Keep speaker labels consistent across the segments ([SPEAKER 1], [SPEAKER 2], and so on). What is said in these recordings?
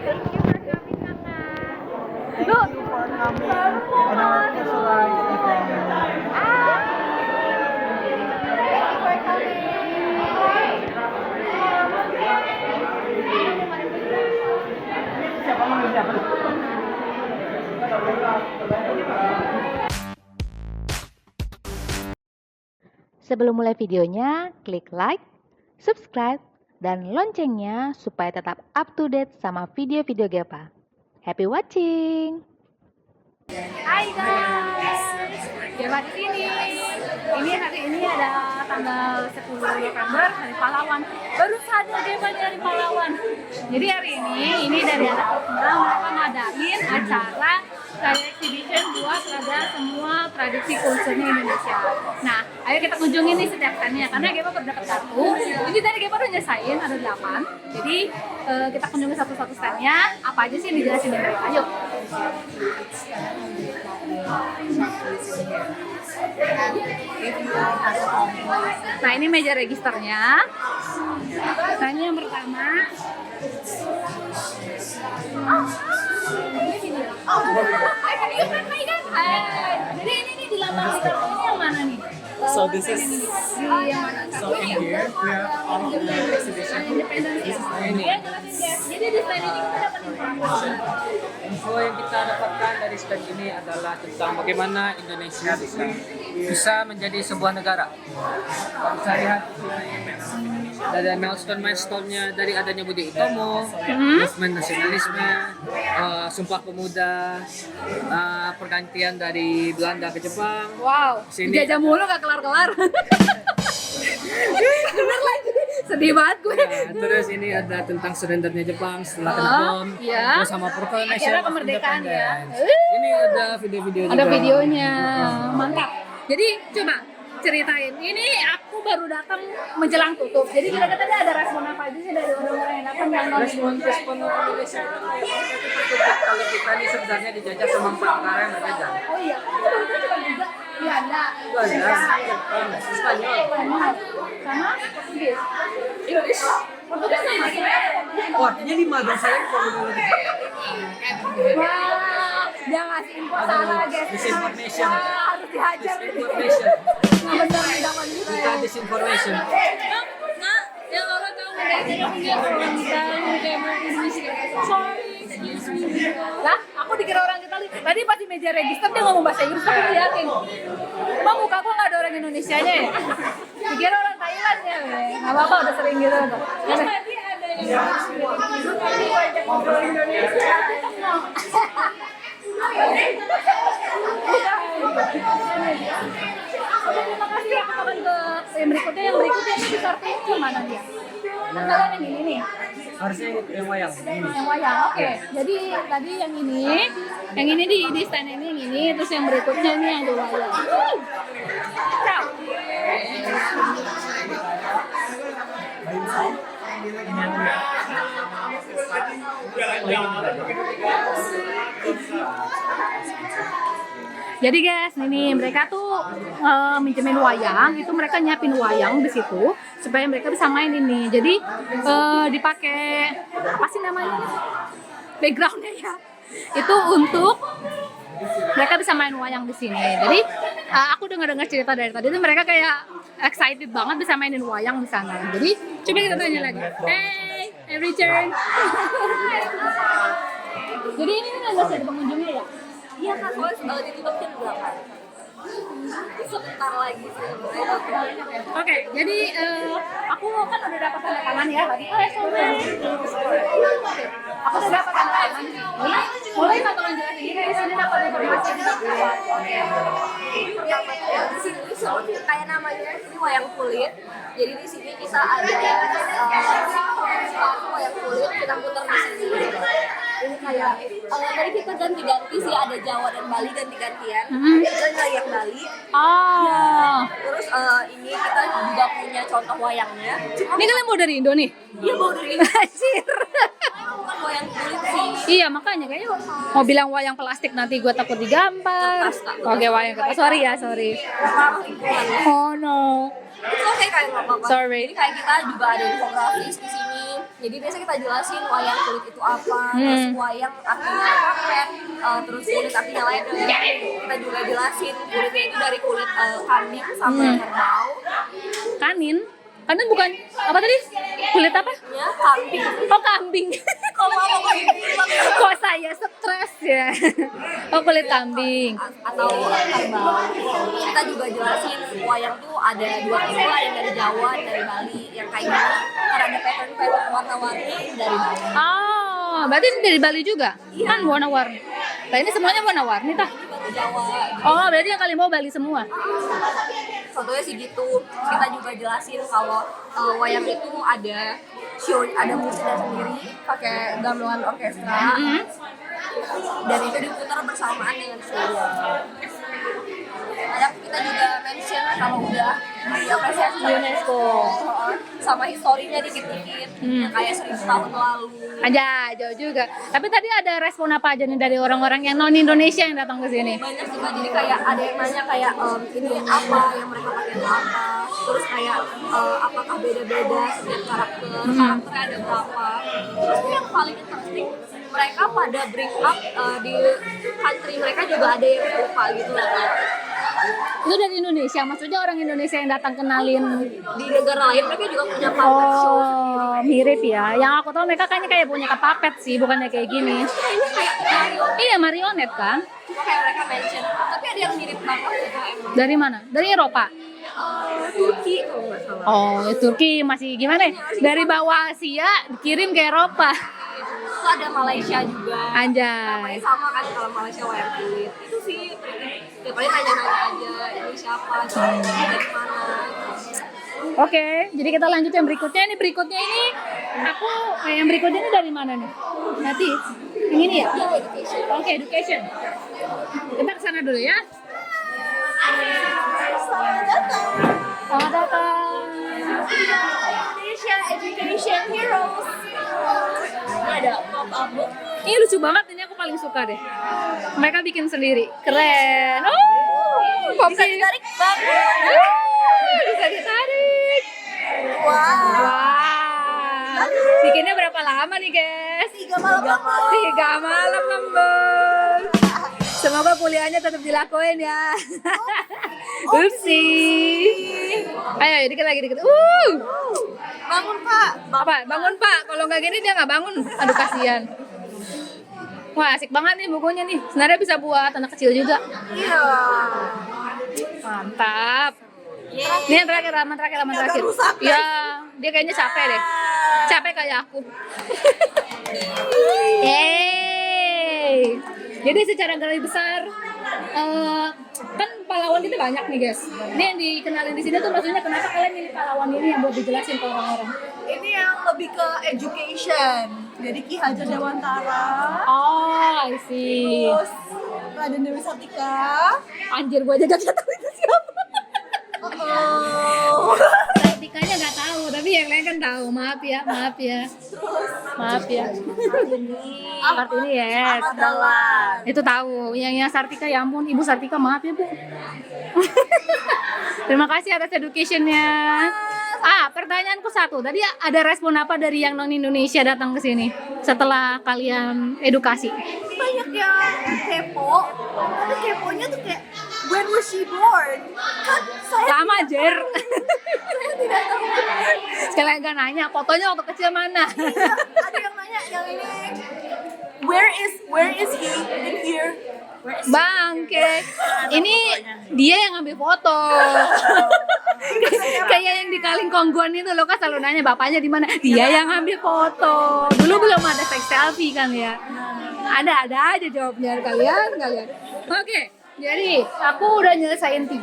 [SPEAKER 1] Thank you for coming, Kakak.
[SPEAKER 2] Thank you for coming on our specialized event.
[SPEAKER 1] Thank you for coming.
[SPEAKER 2] Siapa manggil siapa?
[SPEAKER 3] Sebelum mulai videonya, klik like, subscribe, dan loncengnya supaya tetap up to date sama video-video Gepa. Happy watching!
[SPEAKER 1] Hai guys, Gepa di sini. Ini hari ini ada tanggal 10 November, hari pahlawan. Baru saja Gepa dari pahlawan. Jadi hari ini dari anak mereka ngadain acara kayak exhibition buat ada semua tradisi kulturnya Indonesia. Nah, ayo kita kunjungin nih setiap stand-nya karena Gepa baru dapat satu. Ini dari Gepa udah nyesain ada 8. Jadi kita kunjungi satu-satu stand-nya. Apa aja sih yang dijelasin dari Gepa? Ayo. Nah, ini meja registernya. Nah, ini yang pertama. Jadi ini di lambang ini yang mana nih?
[SPEAKER 2] So this is
[SPEAKER 1] Yang mana?
[SPEAKER 2] so in here we have all of the exhibition.
[SPEAKER 1] Independensi. Dia jelasin guys. Jadi di slide ini kita dapat informasi.
[SPEAKER 4] Info yang kita dapatkan dari stand ini adalah tentang bagaimana Indonesia bisa menjadi sebuah negara. Kalau bisa lihat dari milestone-nya dari adanya Budi Utomo, movement nasionalisme, Sumpah Pemuda, pergantian dari Belanda ke Jepang.
[SPEAKER 1] Wow,
[SPEAKER 4] Sini.
[SPEAKER 1] dijajah mulu gak kelar-kelar. Bener lagi, sedih banget gue.
[SPEAKER 4] Ya, terus ini ada tentang surrendernya Jepang setelah kena bom,
[SPEAKER 1] iya.
[SPEAKER 4] terus sama proclamation
[SPEAKER 1] Akhirnya
[SPEAKER 4] of
[SPEAKER 1] kemerdekaan ya.
[SPEAKER 4] independence. Ini ada video-video juga.
[SPEAKER 1] Ada videonya, mantap. Jadi coba ceritain, ini aku baru datang menjelang tutup. Jadi kira-kira tadi ada respon apa aja sih dari orang-orang yang datang yang nonton?
[SPEAKER 4] Respon Indonesia kalau kita ini sebenarnya dijajah sama 4 negara yang berbeda.
[SPEAKER 1] Oh iya, aku baru tahu cuma juga Belanda,
[SPEAKER 4] Spanyol,
[SPEAKER 1] sama Portugis.
[SPEAKER 4] Inggris.
[SPEAKER 1] Portugis sama
[SPEAKER 4] Oh, artinya 5 dong saya
[SPEAKER 1] wah, dia ngasih info salah guys.
[SPEAKER 4] disinformation.
[SPEAKER 1] Wah, harus dihajar ini.
[SPEAKER 4] Disinformation.
[SPEAKER 1] Nggak benar tidak gitu
[SPEAKER 4] Kita
[SPEAKER 1] ya.
[SPEAKER 4] disinformation.
[SPEAKER 1] Nah, yang orang tahu mengajar punya orang Italia kayak mau Indonesia. Sorry, excuse me. Lah, aku dikira orang Italia. Tadi pas di meja register dia ngomong bahasa Inggris, aku liatin. Emang muka aku nggak ada orang Indonesianya ya? Dikira orang Thailand ya, nggak apa-apa udah sering gitu. Terus tadi ada yang ngajak ngobrol Indonesia. Terima kasih ya, aku akan ke yang berikutnya. Yang berikutnya ini di kartu yang mana dia? Kalian yang ini nih.
[SPEAKER 4] Harusnya yang wayang. Ini.
[SPEAKER 1] Yang wayang, oke. Jadi tadi yang ini di stand ini yang ini, terus yang berikutnya ini yang di wayang. Ciao. Jadi guys, ini mereka tuh minjemin wayang, itu mereka nyiapin wayang di situ supaya mereka bisa main ini. Jadi dipakai apa sih namanya? Backgroundnya ya. Itu untuk mereka bisa main wayang di sini. Jadi aku dengar cerita dari tadi itu mereka kayak excited banget bisa mainin wayang di sana. Jadi coba kita tanya lagi. Hey Richard. Jadi ini nggak ada pengunjungnya ya?
[SPEAKER 5] Iya kan, kalau ditutup jam 8. Sebentar lagi sih.
[SPEAKER 1] Oke, jadi aku kan udah dapat tanda tangan ya tadi. Aku udah dapat tanda tangan. Mulai kantongan jelasin ini di sini dapat informasi.
[SPEAKER 5] Di sini kayak namanya ini wayang kulit. Jadi di sini kita ada wayang kulit kita putar di sini. Ini kayak tadi kita ganti-ganti sih, ada Jawa dan Bali ganti-gantian. Kita wayang Bali.
[SPEAKER 1] Oh.
[SPEAKER 5] Terus ini kita juga punya contoh wayangnya.
[SPEAKER 1] Ini kalian mau dari Indo nih?
[SPEAKER 5] Iya mau dari
[SPEAKER 1] Anjir.
[SPEAKER 5] bukan wayang kulit sih.
[SPEAKER 1] Iya, makanya kayaknya mau bilang wayang plastik nanti gue takut digampar. Oke, wayang kertas. Sorry ya, sorry. Oh no.
[SPEAKER 5] Itu kayak nggak apa-apa.
[SPEAKER 1] Sorry.
[SPEAKER 5] Jadi kayak kita juga ada infografis di sini. Jadi biasa kita jelasin wayang kulit itu apa, terus wayang artinya kapet, terus kulit artinya ledeng. Kita juga jelasin kulitnya itu dari kulit kambing sama kerbau.
[SPEAKER 1] Kanin? Kanin bukan apa tadi? Kulit apa?
[SPEAKER 5] Ya, kambing.
[SPEAKER 1] Oh kambing.
[SPEAKER 5] Kalau mau bilang
[SPEAKER 1] Kok saya stres ya? Oh kulit kambing.
[SPEAKER 5] atau kerbau. Kita juga jelasin wayang tuh ada 2 tipe, ada yang dari Jawa, ada dari Bali. Yang kayak gini karena ada pattern warna-warni dari Bali.
[SPEAKER 1] Oh, berarti ini dari Bali juga? Kan warna-warni. Nah ini semuanya warna-warni tah?
[SPEAKER 5] Baru Jawa.
[SPEAKER 1] Oh, berarti yang kalian mau Bali semua?
[SPEAKER 5] Contohnya sih gitu. Kita juga jelasin kalau wayang itu ada show, ada musiknya sendiri pakai gamelan orkestra. Dan itu diputar bersamaan dengan show. Kadang kita juga mention kalau udah diapresiasi sama UNESCO sama historinya dikit-dikit yang kayak 1000 tahun lalu.
[SPEAKER 1] Aja, jauh juga. Tapi tadi ada respon apa aja nih dari orang-orang yang non Indonesia yang datang ke sini?
[SPEAKER 5] Banyak sih Kak, jadi kayak ada yang nanya kayak ini apa yang mereka pakai itu apa, terus kayak apakah beda-beda setiap karakternya ada berapa. Terus yang paling interesting mereka pada bring up di country mereka juga ada yang lupa gitu lah Kak.
[SPEAKER 1] Itu dari Indonesia, maksudnya orang Indonesia yang datang kenalin.
[SPEAKER 5] Di negara lain mereka juga punya puppet show sendiri.
[SPEAKER 1] Oh, mirip ya. Yang aku tahu mereka kayaknya kayak punya puppet sih, bukannya kayak gini.
[SPEAKER 5] Kayaknya kayak marionette.
[SPEAKER 1] Iya, marionet kan?
[SPEAKER 5] Cuma kayak mereka mention, tapi ada yang mirip banget gitu emang.
[SPEAKER 1] Dari mana? Dari Eropa?
[SPEAKER 5] Turki kalau nggak salah.
[SPEAKER 1] Oh, Turki masih gimana ya? Dari bawah Asia dikirim ke Eropa.
[SPEAKER 5] Terus ada Malaysia juga.
[SPEAKER 1] Anjay.
[SPEAKER 5] Namanya sama kan kalau Malaysia wayang kulit. Itu sih ya paling nanya-nanya aja ini siapa, dari mana.
[SPEAKER 1] Oke, jadi kita lanjut yang berikutnya. Ini berikutnya ini aku yang berikutnya ini dari mana nih? Nanti yang ini ya?
[SPEAKER 5] Ya, education.
[SPEAKER 1] Oke, education. Kita ke sana dulu ya. Selamat datang.
[SPEAKER 5] Indonesia Education Heroes. Ini ada pop-up book.
[SPEAKER 1] Ini lucu banget, ini aku paling suka deh. Mereka bikin sendiri, keren. Oh,
[SPEAKER 5] Bisa ditarik banget.
[SPEAKER 1] Bisa ditarik.
[SPEAKER 5] Wow.
[SPEAKER 1] Wah, bikinnya berapa lama nih guys?
[SPEAKER 5] 3 malam.
[SPEAKER 1] 3 malam lembur. Semoga kuliahnya tetap dilakuin ya. Upsi. Ayo dikit lagi dikit.
[SPEAKER 5] Bangun Pak.
[SPEAKER 1] Apa? Bangun Pak. Kalau nggak gini dia nggak bangun. Aduh kasihan. Wah asik banget nih bukunya nih. Sebenarnya bisa buat anak kecil juga.
[SPEAKER 5] Iya.
[SPEAKER 1] Mantap. Ini yang terakhir, halaman terakhir. Ya, dia kayaknya capek deh. Capek kayak aku. Yeay. Jadi secara garis besar, kan pahlawan kita banyak nih guys. Ini yang dikenalin di sini tuh maksudnya kenapa kalian milih pahlawan ini yang buat dijelasin ke orang-orang?
[SPEAKER 2] Ini yang lebih ke education. Jadi Ki Hajar Dewantara,
[SPEAKER 1] Oh, I see.
[SPEAKER 2] terus Raden Dewi Sartika.
[SPEAKER 1] Anjir, gue aja gak tahu itu siapa.
[SPEAKER 2] Oh.
[SPEAKER 1] Sartikanya gak tahu, tapi yang lain kan tahu. Maaf ya. Kartini yes. Itu tahu. Yang Sartika ya ampun, Ibu Sartika maaf ya Bu. Terima kasih atas education-nya. Pertanyaanku satu. Tadi ada respon apa dari yang non Indonesia datang ke sini setelah kalian edukasi?
[SPEAKER 2] Banyak yang kepo, tapi keponya tuh kayak when was she born? Kan saya
[SPEAKER 1] Sama Jer.
[SPEAKER 2] tidak tahu.
[SPEAKER 1] Sekalian gak nanya, fotonya waktu kecil mana?
[SPEAKER 2] Ada yang nanya yang ini where is he in here?
[SPEAKER 1] Bangke. Ini dia yang ngambil foto. Kayak yang di Kalingkongguan itu loh kan selalu nanya bapaknya di mana. Dia yang ngambil foto. Dulu belum ada sex selfie kan ya. Ada aja jawabnya kalian. Oke. Jadi aku udah nyelesain 3.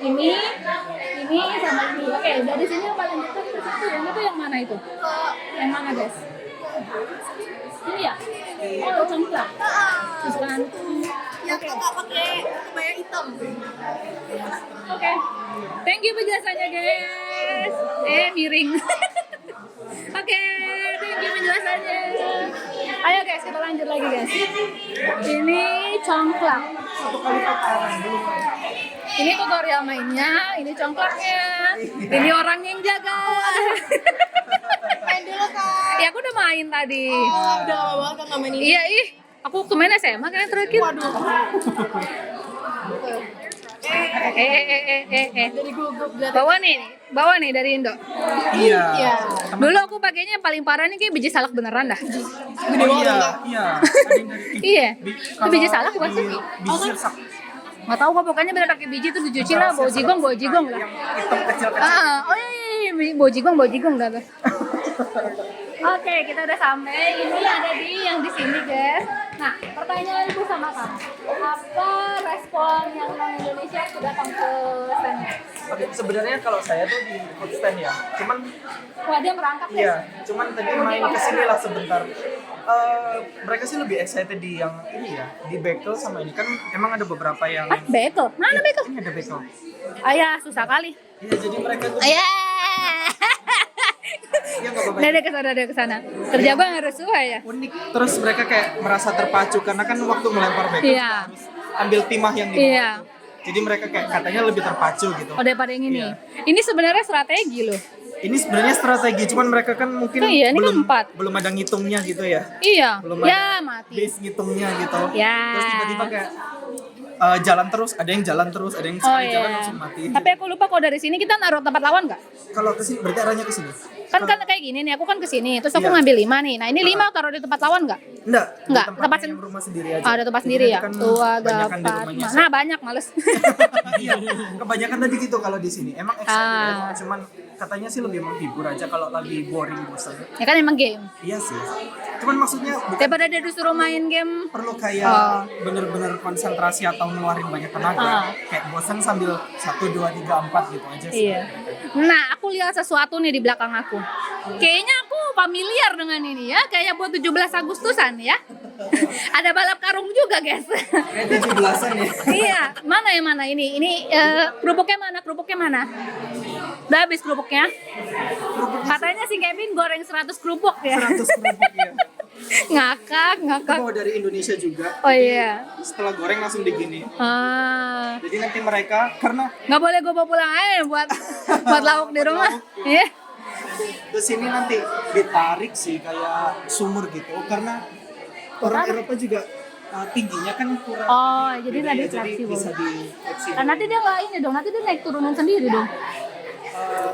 [SPEAKER 1] Ini sama ini. Oke, dari sini yang paling dekat ke situ. Yang itu yang mana itu? Yang mana guys? Ini ya? Oh, congklak. Bukan.
[SPEAKER 2] Yang kakak pakai kebaya hitam.
[SPEAKER 1] Oke. Thank you penjelasannya guys. Miring. Oke, thank you penjelasannya. Ayo guys, kita lanjut lagi guys. Ini congklak. Ini tutorial mainnya, ini congklaknya. Ini orang yang jaga.
[SPEAKER 2] main dulu Kak.
[SPEAKER 1] Ya aku udah main tadi.
[SPEAKER 2] Oh, udah lama banget kan nggak main ini.
[SPEAKER 1] Iya ih, aku kemana SMA kan terakhir.
[SPEAKER 2] Waduh. Dari gugup lihat.
[SPEAKER 1] Bawa nih dari Indo.
[SPEAKER 6] Iya.
[SPEAKER 2] Iya.
[SPEAKER 1] Dulu aku pakainya yang paling parah nih kayak biji salak beneran dah.
[SPEAKER 2] Gede
[SPEAKER 6] Oh
[SPEAKER 2] banget
[SPEAKER 6] iya,
[SPEAKER 2] Kak.
[SPEAKER 6] iya. Ada yang dari
[SPEAKER 1] Iya. Itu biji salak bukan sih?
[SPEAKER 6] Biji sirsak.
[SPEAKER 1] Nggak tahu kok pokoknya bener pakai biji terus dicuci lah, bau jigong lah.
[SPEAKER 6] Hitam kecil-kecil.
[SPEAKER 1] Oh iya, bau jigong dah tuh. Oke, kita udah sampai. Ini ada yang di sini, guys. Nah, pertanyaanku sama kamu, apa respon yang orang Indonesia sudah datang ke standnya?
[SPEAKER 6] Oke, sebenarnya kalau saya tuh di food stand ya. Cuman
[SPEAKER 1] Wah, dia merangkak ya?
[SPEAKER 6] iya, cuman tadi main kesini lah sebentar. Mereka sih lebih excited di yang ini ya, di bagel sama ini kan emang ada beberapa yang
[SPEAKER 1] Bagel? Mana bagel?
[SPEAKER 6] ini ada bagel.
[SPEAKER 1] Ayah, susah kali.
[SPEAKER 6] Iya, jadi mereka tuh
[SPEAKER 1] Ayah.
[SPEAKER 6] ya nggak apa-apa.
[SPEAKER 1] Dari kesana. Kerja bang harus suai ya?
[SPEAKER 6] Unik. Terus mereka kayak merasa terpacu karena kan waktu melempar bagel
[SPEAKER 1] Iya.
[SPEAKER 6] harus ambil timah yang di bawah.
[SPEAKER 1] Iya.
[SPEAKER 6] Tuh. Jadi mereka kayak katanya lebih terpacu gitu.
[SPEAKER 1] Oh, daripada yang ini.
[SPEAKER 6] Iya.
[SPEAKER 1] Ini sebenarnya strategi loh.
[SPEAKER 6] Ini sebenarnya strategi, cuman mereka kan mungkin
[SPEAKER 1] Oh iya, ini kan 4.
[SPEAKER 6] belum ada ngitungnya gitu ya.
[SPEAKER 1] Iya.
[SPEAKER 6] Belum
[SPEAKER 1] Ya,
[SPEAKER 6] ada
[SPEAKER 1] mati.
[SPEAKER 6] base ngitungnya gitu.
[SPEAKER 1] Ya.
[SPEAKER 6] Terus tiba-tiba kayak jalan terus, ada yang jalan terus, ada yang
[SPEAKER 1] Oh
[SPEAKER 6] sekali jalan
[SPEAKER 1] iya.
[SPEAKER 6] langsung mati.
[SPEAKER 1] Tapi aku lupa kalau dari sini kita naruh tempat lawan nggak?
[SPEAKER 6] Kalau ke sini berarti arahnya ke sini.
[SPEAKER 1] Kan kayak gini nih, aku kan ke sini, terus aku
[SPEAKER 6] Iya.
[SPEAKER 1] ngambil 5 nih. Nah, ini 5 taruh di tempat lawan nggak?
[SPEAKER 6] Enggak,
[SPEAKER 1] Enggak,
[SPEAKER 6] di
[SPEAKER 1] tempat
[SPEAKER 6] yang rumah sendiri aja.
[SPEAKER 1] Oh, ada tempat
[SPEAKER 6] Jadi
[SPEAKER 1] sendiri ya?
[SPEAKER 6] nanti kan
[SPEAKER 1] Tua,
[SPEAKER 6] kebanyakan di
[SPEAKER 1] dapat.
[SPEAKER 6] rumahnya.
[SPEAKER 1] Nah, banyak males.
[SPEAKER 6] Iya, kebanyakan tadi gitu kalau di sini. Emang excited,
[SPEAKER 1] Ah.
[SPEAKER 6] cuman katanya sih lebih menghibur aja kalau lagi boring bosan.
[SPEAKER 1] Ya kan emang game.
[SPEAKER 6] Iya sih. Cuman maksudnya bukan
[SPEAKER 1] Daripada dia disuruh main game.
[SPEAKER 6] perlu kayak
[SPEAKER 1] Oh.
[SPEAKER 6] bener-bener konsentrasi atau ngeluarin banyak tenaga.
[SPEAKER 1] Ah.
[SPEAKER 6] Kayak bosan sambil 1, 2, 3, 4 gitu aja sih.
[SPEAKER 1] Iya. Nah, aku lihat sesuatu nih di belakang aku. Kayaknya aku familiar dengan ini ya, kayak buat 17 Agustusan ya. Ada balap karung juga, guys.
[SPEAKER 6] Kayak 17-an ya.
[SPEAKER 1] Iya, mana ini? Ini kerupuknya mana? Udah habis kerupuknya. Katanya si Kevin goreng 100 kerupuk ya.
[SPEAKER 6] 100 kerupuk ya.
[SPEAKER 1] Ngakak.
[SPEAKER 6] Itu bawa dari Indonesia juga.
[SPEAKER 1] Oh iya.
[SPEAKER 6] Setelah goreng langsung digini.
[SPEAKER 1] Ah,
[SPEAKER 6] Jadi nanti mereka karena
[SPEAKER 1] nggak boleh gue bawa pulang aja buat lauk di rumah. Iya.
[SPEAKER 6] ke sini nanti ditarik sih kayak sumur gitu karena orang Eropa juga tingginya kan kurang.
[SPEAKER 1] Oh, jadi
[SPEAKER 6] beda
[SPEAKER 1] nggak
[SPEAKER 6] ya,
[SPEAKER 1] fleksibel.
[SPEAKER 6] bisa di fleksibel.
[SPEAKER 1] Nah, nanti dia nggak ini dong, nanti dia naik turunan sendiri dong.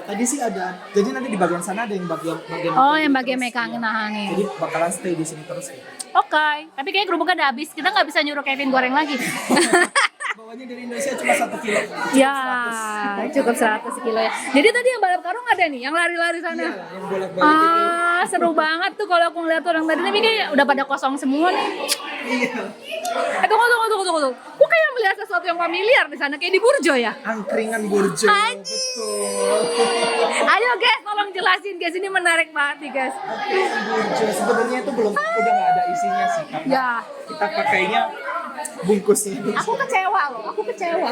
[SPEAKER 6] Tadi sih ada. Jadi nanti di bagian sana ada yang bagian
[SPEAKER 1] Oh, yang
[SPEAKER 6] terus,
[SPEAKER 1] bagian
[SPEAKER 6] iya.
[SPEAKER 1] mekanik nah nih.
[SPEAKER 6] Jadi bakalan stay di sini terus gitu.
[SPEAKER 1] Oke, tapi kayak kerupuknya udah habis. Kita nggak bisa nyuruh Kevin goreng lagi.
[SPEAKER 6] Bawanya dari Indonesia cuma 1 kilo.
[SPEAKER 1] Ya, cukup 100 kilo ya. Jadi tadi yang balap karung ada nih, yang lari-lari sana.
[SPEAKER 6] Iya, yang bolak-balik itu.
[SPEAKER 1] Seru banget tuh kalau aku ngeliat orang tadi. Tapi kayak udah pada kosong semua nih.
[SPEAKER 6] Iya.
[SPEAKER 1] Tunggu. Kok kayak melihat sesuatu yang familiar di sana, kayak di Burjo ya?
[SPEAKER 6] Angkringan Burjo.
[SPEAKER 1] Anjing.
[SPEAKER 6] Betul.
[SPEAKER 1] Ayo guys, tolong jelasin guys, ini menarik banget nih guys.
[SPEAKER 6] Angkringan Burjo sebenarnya itu udah nggak ada isinya sih karena
[SPEAKER 1] Ya,
[SPEAKER 6] kita pakainya bungkusnya.
[SPEAKER 1] aku kecewa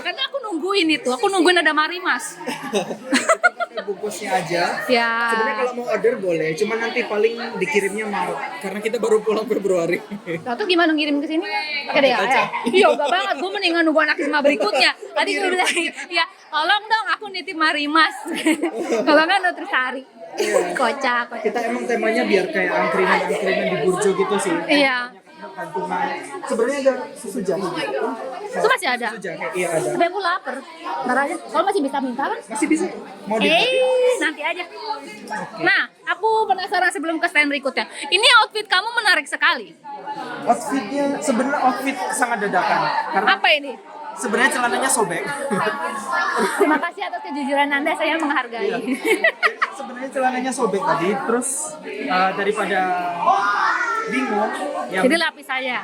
[SPEAKER 1] karena aku nungguin itu, aku nungguin ada Marimas.
[SPEAKER 6] Pakai bungkusnya aja.
[SPEAKER 1] Ya.
[SPEAKER 6] Sebenarnya kalau mau order boleh, cuman nanti paling dikirimnya Maret karena kita baru pulang Februari.
[SPEAKER 1] Lalu tuh gimana ngirim ke sini? Pakai DHL. Iya, enggak banget. Gue mendingan nunggu anak SMA berikutnya. Tadi gue bilang, ya tolong dong aku nitip Marimas. Kalau nggak Nutrisari. Kocak.
[SPEAKER 6] Kita emang temanya biar kayak angkringan di Burjo gitu sih.
[SPEAKER 1] Iya.
[SPEAKER 6] Kantungan. Sebenarnya ada susu jahe gitu.
[SPEAKER 1] Itu masih ada.
[SPEAKER 6] Susu jahe, iya ada.
[SPEAKER 1] Tapi aku lapar. Ntar aja. Kalau masih bisa minta kan?
[SPEAKER 6] Masih bisa. Mau dipakai?
[SPEAKER 1] Nanti aja. Nah, aku penasaran sebelum ke stand berikutnya. Ini outfit kamu menarik sekali.
[SPEAKER 6] Outfitnya sebenarnya outfit sangat dadakan. Karena
[SPEAKER 1] Apa ini?
[SPEAKER 6] sebenarnya celananya sobek.
[SPEAKER 1] Terima kasih atas kejujuran Anda, saya menghargai.
[SPEAKER 6] Sebenarnya celananya sobek tadi, terus daripada bingung, ya
[SPEAKER 1] Jadi lapis saya.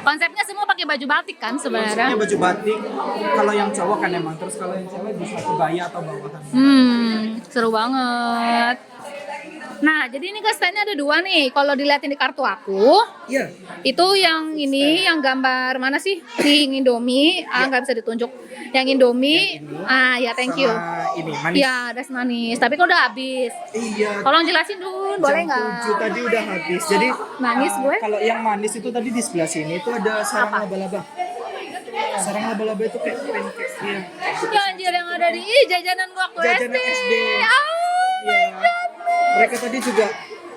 [SPEAKER 1] Konsepnya semua pakai baju batik kan
[SPEAKER 6] konsepnya
[SPEAKER 1] sebenarnya.
[SPEAKER 6] baju batik. Kalau yang cowok kan emang, terus kalau yang cewek bisa kebaya atau bawahan.
[SPEAKER 1] Seru banget. Nah, jadi ini ke standnya ada 2 nih. Kalau dilihatin di kartu aku,
[SPEAKER 6] Iya.
[SPEAKER 1] itu yang ini, yang gambar mana sih? Ring Indomie. Nggak bisa ditunjuk. Yang Indomie. Ya thank you.
[SPEAKER 6] Sama ini manis.
[SPEAKER 1] Ya, ada manis. Tapi kok udah habis.
[SPEAKER 6] Iya.
[SPEAKER 1] Tolong jelasin dulu, boleh
[SPEAKER 6] Jam
[SPEAKER 1] nggak?
[SPEAKER 6] 7 tadi udah habis. Jadi
[SPEAKER 1] Nangis gue.
[SPEAKER 6] kalau yang manis itu tadi di sebelah sini itu ada sarang laba-laba. Sarang laba-laba itu kayak pancake. Iya.
[SPEAKER 1] Ya anjir, yang ada di jajanan gua waktu
[SPEAKER 6] Jajanan
[SPEAKER 1] SD.
[SPEAKER 6] SD.
[SPEAKER 1] Oh my
[SPEAKER 6] Iya.
[SPEAKER 1] god.
[SPEAKER 6] Mereka tadi juga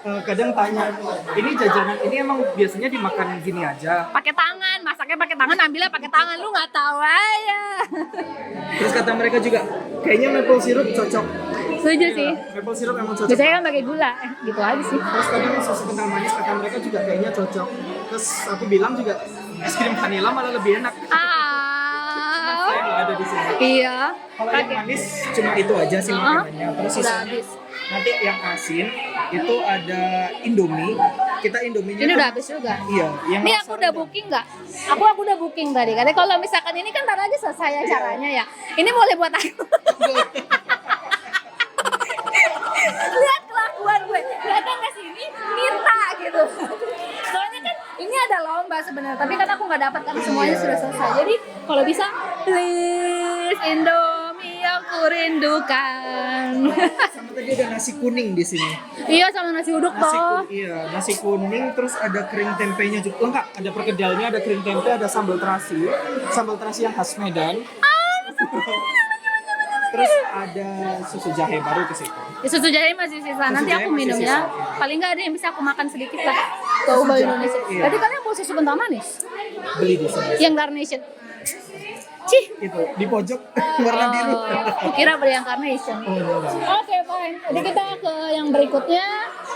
[SPEAKER 6] kadang tanya, ini jajanan ini emang biasanya dimakan gini aja.
[SPEAKER 1] Pakai tangan, masaknya pakai tangan, ambilnya pakai tangan, lu nggak tahu aja.
[SPEAKER 6] Terus kata mereka juga, kayaknya maple syrup cocok.
[SPEAKER 1] Setuju sih.
[SPEAKER 6] Maple syrup emang cocok.
[SPEAKER 1] Biasanya kan pakai gula, gitu aja sih.
[SPEAKER 6] Terus kadang susu kental manis kata mereka juga kayaknya cocok. Terus aku bilang juga es krim vanila malah lebih enak. Saya nggak ada di sini.
[SPEAKER 1] Iya.
[SPEAKER 6] Kalau yang manis cuma itu aja sih makanannya. Terus
[SPEAKER 1] Udah
[SPEAKER 6] sisanya
[SPEAKER 1] habis.
[SPEAKER 6] nanti yang asin itu ada Indomie. Kita Indominya
[SPEAKER 1] Ini
[SPEAKER 6] tuh-
[SPEAKER 1] udah habis juga.
[SPEAKER 6] Iya, yang
[SPEAKER 1] Ini
[SPEAKER 6] rasa
[SPEAKER 1] aku udah
[SPEAKER 6] rendang.
[SPEAKER 1] booking nggak? Aku udah booking tadi. Katanya kalau misalkan ini kan ntar lagi selesai acaranya ya. Ini boleh buat aku. Lihat kelakuan gue. Datang ke sini minta gitu. Soalnya kan ini ada lomba sebenarnya, tapi kan aku nggak dapat karena semuanya sudah selesai. Jadi kalau bisa, please Indomie yang kurindukan.
[SPEAKER 6] Sama tadi ada nasi kuning di sini.
[SPEAKER 1] Iya sama nasi uduk toh.
[SPEAKER 6] Nasi kuning terus ada kering tempenya juga. Lengkap, ada perkedalnya, ada kering tempe, ada sambal terasi. Sambal terasi yang khas Medan. Terus ada susu jahe baru ke situ.
[SPEAKER 1] Ya, susu jahe masih sisa. Nanti
[SPEAKER 6] jahe
[SPEAKER 1] aku
[SPEAKER 6] masih
[SPEAKER 1] minum
[SPEAKER 6] sisa.
[SPEAKER 1] ya. Paling nggak ada yang bisa aku makan sedikit lah. Ke Ubal Indonesia.
[SPEAKER 6] Iya.
[SPEAKER 1] Berarti kalian mau susu kental manis?
[SPEAKER 6] Beli di sini.
[SPEAKER 1] Yang Carnation. Cih.
[SPEAKER 6] Itu di pojok warna biru.
[SPEAKER 1] Kira beli yang Carnation.
[SPEAKER 6] Oh, enggak.
[SPEAKER 1] Oke, fine. Jadi kita ke yang berikutnya.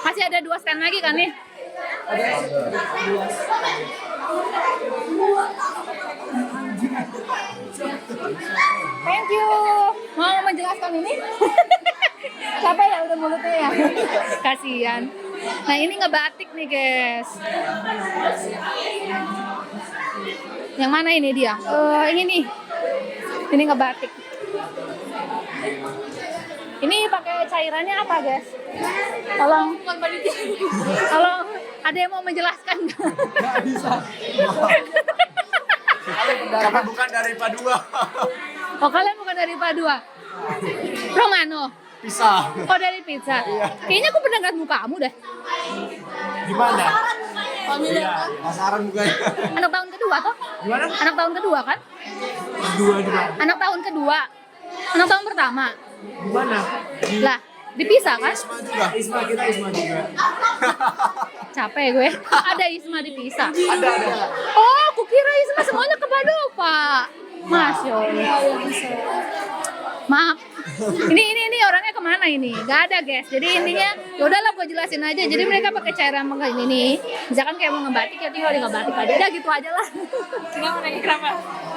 [SPEAKER 1] Masih ada 2 stand lagi kan nih? Thank you. Mau menjelaskan ini? Capek ya udah mulutnya ya? Kasihan. Nah ini ngebatik nih guys. Yang mana ini dia? Ini nih. Ini ngebatik. Ini pakai cairannya apa guys? Tolong. Tolong. Ada yang mau menjelaskan nggak?
[SPEAKER 6] Nggak bisa. Karena bukan dari Padua.
[SPEAKER 1] Oh kalian bukan dari Padua? Romano?
[SPEAKER 6] Pisah.
[SPEAKER 1] Oh dari pizza? Kayaknya aku pernah ngeliat mukamu deh.
[SPEAKER 6] Gimana? Iya, pasaran bukannya.
[SPEAKER 1] Anak tahun kedua toh?
[SPEAKER 6] Gimana?
[SPEAKER 1] Anak tahun kedua kan?
[SPEAKER 6] Dua di mana?
[SPEAKER 1] Anak tahun kedua? Anak tahun pertama?
[SPEAKER 6] Gimana?
[SPEAKER 1] Lah, dipisah kan?
[SPEAKER 6] Isma juga.
[SPEAKER 1] Capek gue. Ada Isma dipisah.
[SPEAKER 6] Ada.
[SPEAKER 1] Oh, aku kira Isma semuanya ke Padova. Masya Allah. Maaf. Ini orangnya kemana ini? Gak ada guys. Jadi intinya, yaudahlah gue jelasin aja. Jadi mereka pakai cairan mengga ini nih. Misalkan kayak mau ngebatik ya tinggal di ngebatik aja. Udah gitu aja lah. Kenapa?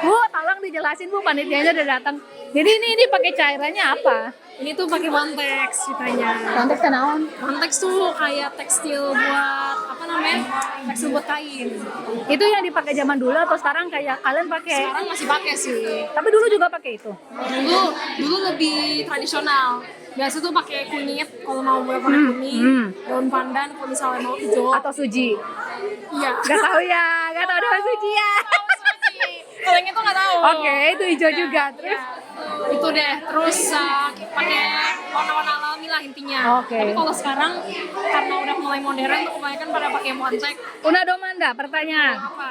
[SPEAKER 1] Bu, tolong dijelasin Bu, panitianya udah datang. Jadi ini pakai cairannya apa?
[SPEAKER 5] Ini tuh pakai Montex ceritanya.
[SPEAKER 1] Konteks naon?
[SPEAKER 5] Montex tuh kayak tekstil buat apa namanya? Tekstil buat kain.
[SPEAKER 1] Itu yang dipakai zaman dulu atau sekarang kayak kalian pakai?
[SPEAKER 5] Sekarang masih pakai sih.
[SPEAKER 1] Tapi dulu juga pakai itu.
[SPEAKER 5] Dulu lebih tradisional. Biasa tuh pakai kunyit kalau mau pakai kunyit, daun pandan kalau misalnya mau hijau.
[SPEAKER 1] Atau suji?
[SPEAKER 5] Iya.
[SPEAKER 1] Gak tahu ya, gak tahu ada suji ya.
[SPEAKER 5] Kalau yang itu nggak tahu.
[SPEAKER 1] Oke, itu hijau juga. Terus
[SPEAKER 5] Itu deh. Terus pakai warna-warna alami lah intinya.
[SPEAKER 1] Oke.
[SPEAKER 5] Tapi kalau sekarang karena udah mulai modern tuh kebanyakan pada pakai Montex.
[SPEAKER 1] Una Domanda, pertanyaan.
[SPEAKER 5] Apa?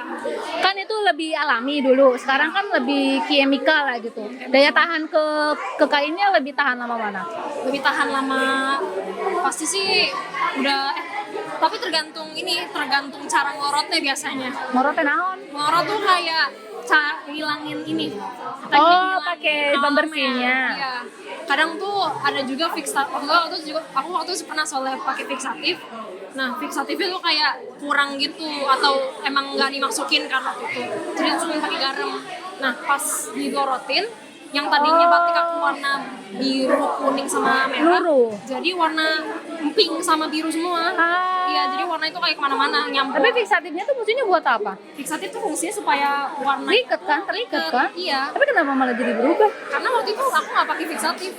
[SPEAKER 1] Kan itu lebih alami dulu, sekarang kan lebih kimikal lah gitu. Daya tahan ke kainnya lebih tahan lama mana?
[SPEAKER 5] Lebih tahan lama. Pasti sih udah. Tapi tergantung cara ngorotnya biasanya.
[SPEAKER 1] Ngorotnya naon?
[SPEAKER 5] Ngorot tuh kayak ngilangin ini.
[SPEAKER 1] Oh, pakai pembersihnya.
[SPEAKER 5] Iya. Kadang tuh ada juga fixatif. Aku waktu itu pernah soalnya pakai fixatif. Nah, fixatifnya tuh kayak kurang gitu atau emang nggak dimasukin karena itu. Jadi cuma pakai garam. Nah, pas digorotin, yang tadinya batik aku warna biru, kuning sama merah,
[SPEAKER 1] Luruh.
[SPEAKER 5] jadi warna pink sama biru semua. Iya, jadi warna itu kayak kemana-mana nyampur.
[SPEAKER 1] Tapi fixatifnya tuh fungsinya buat apa?
[SPEAKER 5] Fixatif tuh fungsinya supaya warna
[SPEAKER 1] Terikat kan? Terikat kan?
[SPEAKER 5] Iya.
[SPEAKER 1] Tapi kenapa malah jadi berubah?
[SPEAKER 5] Karena waktu itu aku nggak pakai fixatif,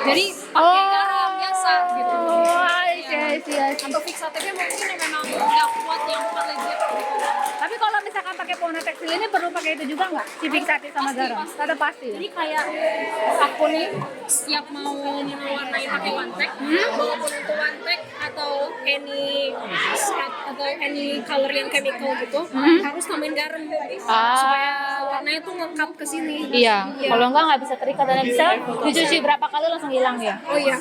[SPEAKER 5] jadi pakai garam biasa gitu.
[SPEAKER 1] Oh,
[SPEAKER 5] Iya.
[SPEAKER 1] iya.
[SPEAKER 5] Atau fixatifnya mungkin yang memang nggak kuat, yang bukan legit gitu.
[SPEAKER 1] Tapi kalau misalkan pakai pewarna tekstil ini perlu pakai itu juga nggak? Si fixatif sama garam? Ada pasti ya?
[SPEAKER 5] Jadi kayak aku nih setiap mau mewarnai pakai Montex, walaupun itu Montex atau any color yang chemical gitu, harus tambahin garam supaya warnanya tuh ngekat ke sini.
[SPEAKER 1] Iya, kalau nggak bisa terikat dan bisa dicuci berapa kali langsung hilang ya?
[SPEAKER 5] Oh iya,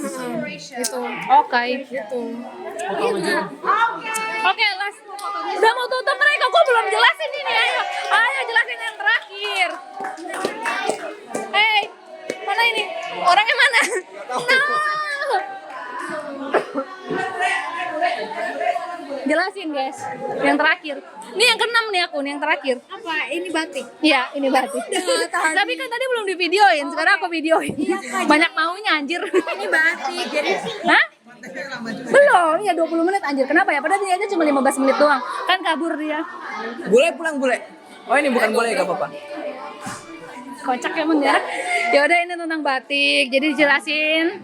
[SPEAKER 5] gitu.
[SPEAKER 1] Oke.
[SPEAKER 5] Gitu.
[SPEAKER 1] Oke, last. Udah mau tutup mereka, gue belum jelasin ini. Ayo jelasin yang terakhir. Hey, mana ini? Orangnya mana? No. Jelasin guys, yang terakhir. Ini yang keenam nih aku, nih yang terakhir.
[SPEAKER 2] Apa? Ini batik.
[SPEAKER 1] Iya, ini batik. Tapi kan tadi belum divideoin, sekarang aku videoin. Banyak maunya anjir.
[SPEAKER 2] Ini batik. Jadi
[SPEAKER 1] Hah? Belum, ya 20 menit anjir. Kenapa ya? Padahal dia aja cuma 15 menit doang. Kan kabur dia.
[SPEAKER 4] Bule pulang bule. Oh ini bukan bule gak apa-apa.
[SPEAKER 1] Kocak emang ya. Ya udah ini tentang batik. Jadi dijelasin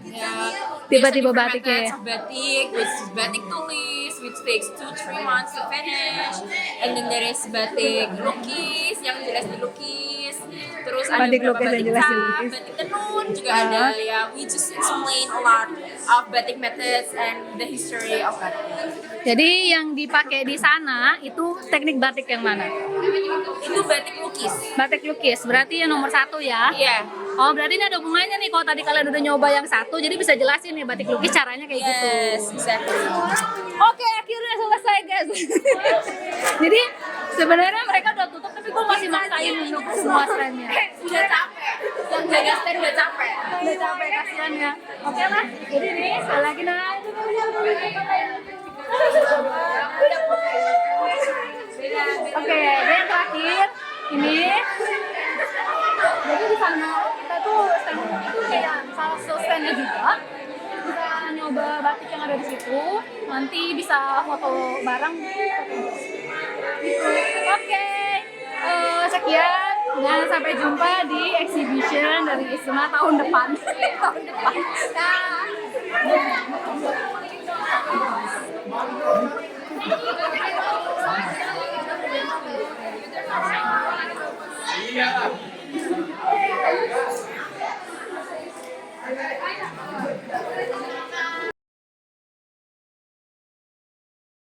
[SPEAKER 1] tiba-tiba batiknya.
[SPEAKER 5] Batik, which is batik tulis, which takes 2-3 months to finish. And then there is batik lukis, yang jelas dilukis. Terus ada
[SPEAKER 1] Batik
[SPEAKER 5] beberapa
[SPEAKER 1] lukis yang
[SPEAKER 5] batik
[SPEAKER 1] jelas
[SPEAKER 5] cap,
[SPEAKER 1] dilukis.
[SPEAKER 5] batik tenun juga ada. Ya, we just explain a lot of batik methods and the history of batik.
[SPEAKER 1] Jadi yang dipakai di sana itu teknik batik yang mana?
[SPEAKER 5] Itu batik lukis.
[SPEAKER 1] Batik lukis. Berarti yang nomor 1 ya.
[SPEAKER 5] Iya.
[SPEAKER 1] Oh berarti ini ada hubungannya nih. Kalau tadi kalian udah nyoba yang 1, jadi bisa jelasin nih batik lukis caranya kayak gitu.
[SPEAKER 5] Yes, exactly.
[SPEAKER 1] Oke, akhirnya selesai guys. Jadi sebenarnya mereka udah tutup, tapi gue masih maksain untuk semua stand-nya.
[SPEAKER 5] Udah capek. Yang jaga stand udah capek.
[SPEAKER 1] Udah capek kasihan ya. Oke lah, jadi nih sekali lagi nah. Oke, dan yang terakhir ini. Jadi di sana kita tuh stand itu kayak salah satu standnya juga. Kita nyoba batik yang ada di situ. Nanti bisa foto bareng. Oke, sekian dan sampai jumpa di exhibition dari ISMA tahun depan. Tahun depan.
[SPEAKER 6] Iya.